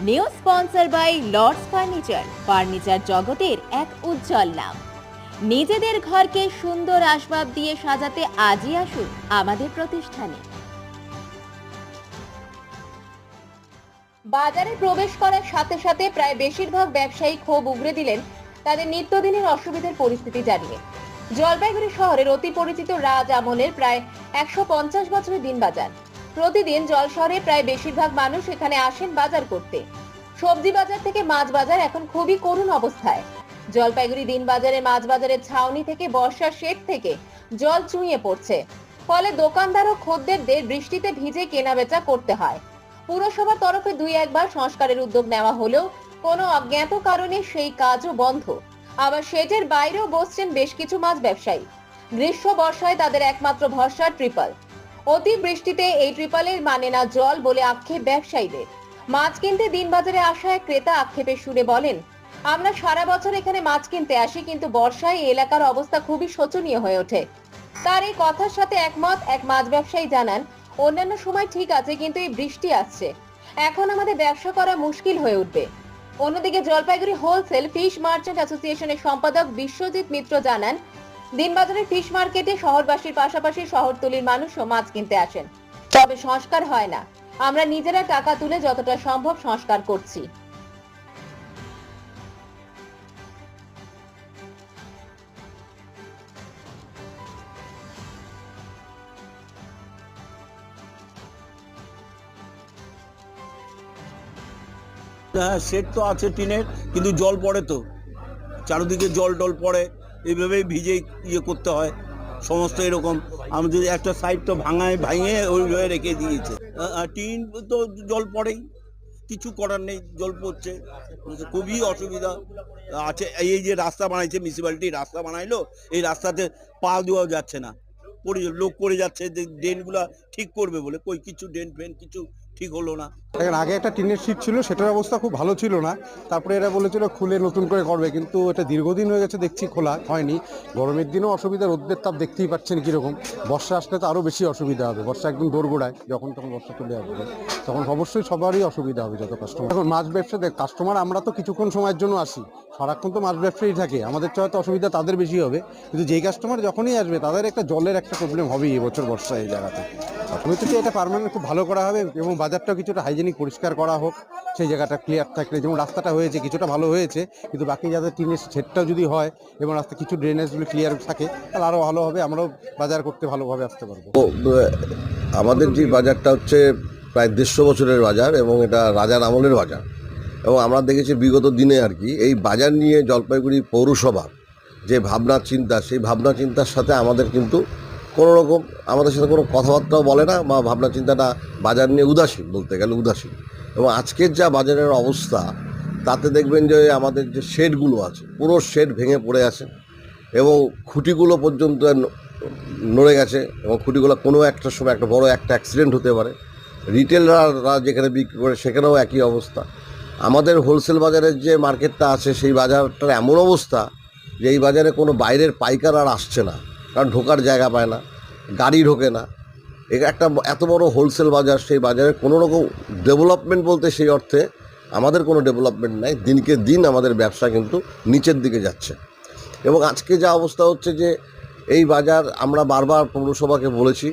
New sponsor by Lords furniture জগতের এক উজ্জ্বল নাম। নিজেদের ঘরকে সুন্দর আসবাব দিয়ে সাজাতে আজই আসুন আমাদের প্রতিষ্ঠানে। বাজারে প্রবেশ করার সাথে সাথে প্রায় বেশিরভাগ ব্যবসায়ী ক্ষোভ উগরে দিলেন তাদের নিত্যদিনের অসুবিধার পরিস্থিতি জানিয়ে। জলপাইগুড়ি শহরের অতি পরিচিত রাজ আমলের প্রায় 150 বছরের দিন বাজার। প্রতিদিন জলশহরে প্রায় বেশিরভাগ মানুষ এখানে আসেন বাজার করতে। সবজি বাজার থেকে মাছ বাজার এখন খুবই করুণ অবস্থায়। জলপাইগুড়ি দিন বাজারে মাছ বাজারের ছাউনি থেকে বর্ষার শেড থেকে জল চুঁইয়ে পড়ছে, ফলে দোকানদার ও খদ্দেরদের বৃষ্টিতে ভিজে কেনাবেচা করতে হয়। পুরসভার তরফে দুই একবার সংস্কারের উদ্যোগ নেওয়া হলেও কোনো অজ্ঞাত কারণে সেই কাজও বন্ধ। আবার শেডের বাইরেও বসছেন বেশ কিছু মাছ ব্যবসায়ী। গ্রীষ্ম বর্ষায় তাদের একমাত্র ভরসা ট্রিপল। অতি বৃষ্টিতে এই ট্রিপলের মানে না জল বলে আক্ষেপ ব্যবসায়ীদের। মাছ কিনতে দিন বাজারে আসা এক ক্রেতা আক্ষেপের সুরে বলেন, আমরা সারা বছর এখানে মাছ কিনতে আসি, কিন্তু বর্ষায় এই এলাকার অবস্থা খুবই শোচনীয় হয়ে ওঠে। তার এই কথার সাথে একমত এক মাছ ব্যবসায়ী জানান, অন্যান্য সময় ঠিক আছে, কিন্তু এই বৃষ্টি আসছে, এখন আমাদের ব্যবসা করা মুশকিল হয়ে উঠবে। অন্যদিকে জলপাইগুড়ি হোলসেল ফিশ মার্চেন্ট অ্যাসোসিয়েশনের সম্পাদক বিশ্বজিৎ মিত্র জানান, দিনবাজারের ফিশ মার্কেটে শহরবাসীর পাশাপাশি শহরতলির মানুষও মাছ কিনতে আসেন, তবে সংস্কার হয় না। আমরা নিজেরা টাকা তুলে যতটা সম্ভব সংস্কার করছি। হ্যাঁ, শেড তো আছে টিনের, কিন্তু জল পড়ে, তো চারিদিকে জল টল পড়ে, এইভাবেই ভিজে করতে হয় সমস্ত। এরকম আমাদের একটা সাইড তো ভাঙিয়ে ওইভাবে রেখে দিয়েছে। টিন তো জল পড়েই, কিছু করার নেই, জল পড়ছে, খুবই অসুবিধা আছে। এই যে রাস্তা বানাইছে মিউনিসিপ্যালিটি, রাস্তা বানাইলো, এই রাস্তাতে পা দেওয়াও যাচ্ছে না, লোক পড়ে যাচ্ছে। ড্রেনগুলো ঠিক করবে বলে কই কিছু ড্রেন ফ্রেন কিছু ঠিক হলো না। আগে একটা টিনের শীট ছিল, সেটার অবস্থা খুব ভালো ছিল না। তারপরে এরা বলেছিল খুলে নতুন করে করবে, কিন্তু এটা দীর্ঘদিন হয়ে গেছে, দেখছি খোলা হয়নি। গরমের দিনেও অসুবিধা, রোদ্রের তাপ দেখতেই পাচ্ছেন কীরকম। বর্ষা আসলে তো আরও বেশি অসুবিধা হবে। বর্ষা একদম দোরগোড়ায়, যখন তখন বর্ষা চলে আসবে, তখন অবশ্যই সবারই অসুবিধা হবে যত কাস্টমার। এখন মাছ ব্যবসা কাস্টমার আমরা তো কিছুক্ষণ সময়ের জন্য আসি, সারাক্ষণ তো মাছ ব্যবসায়ী থাকে, আমাদের তো হয়তো অসুবিধা তাদের বেশি হবে, কিন্তু যেই কাস্টমার যখনই আসবে তাদের একটা জলের একটা প্রবলেম হবেই এবছর বর্ষায় এই জায়গাতে। আমি তো এটা পার্মানেন্ট খুব ভালো করা হবে, এবং বাজারটাও কিছুটা হাইজেনিক পরিষ্কার করা হোক, সেই জায়গাটা ক্লিয়ার থাকলে। যেমন রাস্তাটা হয়েছে কিছুটা ভালো হয়েছে, কিন্তু বাকি যাদের টিনের শেডটাও যদি হয় এবং রাস্তা কিছু ড্রেনেজগুলো ক্লিয়ার থাকে, তাহলে আরও ভালো হবে, আমরাও বাজার করতে ভালোভাবে আসতে পারবো। আমাদের যে বাজারটা হচ্ছে প্রায় 150 বছরের বাজার, এবং এটা রাজার আমলের বাজার। এবং আমরা দেখেছি বিগত দিনে আর কি এই বাজার নিয়ে জলপাইগুড়ি পৌরসভার যে ভাবনা চিন্তা, সেই ভাবনা চিন্তার সাথে আমাদের কিন্তু কোনো রকম আমাদের সাথে কোনো কথাবার্তাও বলে না, বা ভাবনা চিন্তাটা বাজার নিয়ে উদাসীন, বলতে গেলে উদাসীন। এবং আজকের যা বাজারের অবস্থা, তাতে দেখবেন যে আমাদের যে শেডগুলো আছে পুরো শেড ভেঙে পড়ে আছে, এবং খুঁটিগুলো পর্যন্ত নড়ে গেছে, এবং খুঁটিগুলো কোনো একটা সময় একটা বড় একটা অ্যাক্সিডেন্ট হতে পারে। রিটেলাররা যেখানে বিক্রি করে সেখানেও একই অবস্থা। আমাদের হোলসেল বাজারের যে মার্কেটটা আছে, সেই বাজারটার এমন অবস্থা যে এই বাজারে কোনো বাইরের পাইকার আর আসছে না, কারণ ঢোকার জায়গা পায় না, গাড়ি ঢোকে না। একটা এত বড় হোলসেল বাজার, সেই বাজারে কোনো রকম ডেভেলপমেন্ট বলতে সেই অর্থে আমাদের কোনো ডেভেলপমেন্ট নাই। দিনকে দিন আমাদের ব্যবসা কিন্তু নিচের দিকে যাচ্ছে। এবং আজকে যা অবস্থা হচ্ছে যে এই বাজার, আমরা বারবার পৌরসভাকে বলেছি,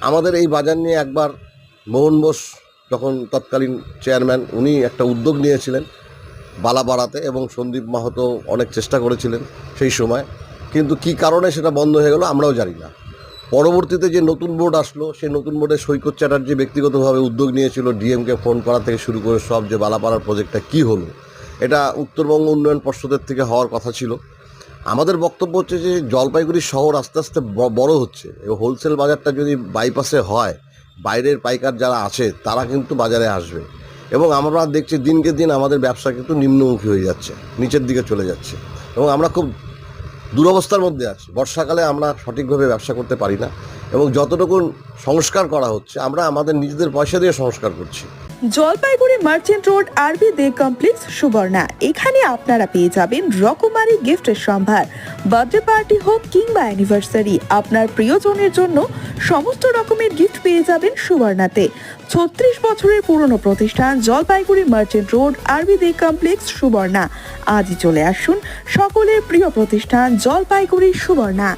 আমাদের এই বাজার নিয়ে একবার মোহন বোস যখন তৎকালীন চেয়ারম্যান, উনি একটা উদ্যোগ নিয়েছিলেন বালা বাড়াতে, এবং সন্দীপ মাহাতো অনেক চেষ্টা করেছিলেন সেই সময়, কিন্তু কি কারণে সেটা বন্ধ হয়ে গেল আমরাও জানি না। পরবর্তীতে যে নতুন বোর্ড আসলো, সেই নতুন বোর্ডে সৈকত চ্যাটার্জি ব্যক্তিগতভাবে উদ্যোগ নিয়েছিল, ডিএমকে ফোন করা থেকে শুরু করে সব, যে বালাপাড়ার প্রজেক্টটা কি হলো, এটা উত্তরবঙ্গ উন্নয়ন পর্ষদের থেকে হওয়ার কথা ছিল। আমাদের বক্তব্য হচ্ছে যে জলপাইগুড়ি শহর আস্তে আস্তে বড় হচ্ছে, এবং হোলসেল বাজারটা যদি বাইপাসে হয়, বাইরের পাইকার যারা আছে তারা কিন্তু বাজারে আসবে, এবং আমরা দেখছি দিনকে দিন আমাদের ব্যবসা কিন্তু নিম্নমুখী হয়ে যাচ্ছে, নিচের দিকে চলে যাচ্ছে, এবং আমরা খুব দুরবস্থার মধ্যে আছি। বর্ষাকালে আমরা সঠিকভাবে ব্যবসা করতে পারি না, এবং যতটুকু সংস্কার করা হচ্ছে আমরা আমাদের নিজেদের পয়সা দিয়ে সংস্কার করছি। জলপাইগুড়ি মার্চেন্ট রোড আরবি দে কমপ্লেক্স সুবর্ণা, এখানে আপনারা পেয়ে যাবেন রকমারি গিফটের সম্ভার। বার্থডে পার্টি হোক কিংবা অ্যানিভার্সারি, আপনার প্রিয়জনের জন্য সমস্ত রকমের গিফট পেয়ে যাবেন সুবর্ণাতে। 36 বছরের পুরনো প্রতিষ্ঠান জলপাইগুড়ি মার্চেন্ট রোড আরবি দে কমপ্লেক্স সুবর্ণা। আজই চলে আসুন সকলের প্রিয় প্রতিষ্ঠান জলপাইগুড়ি সুবর্ণা।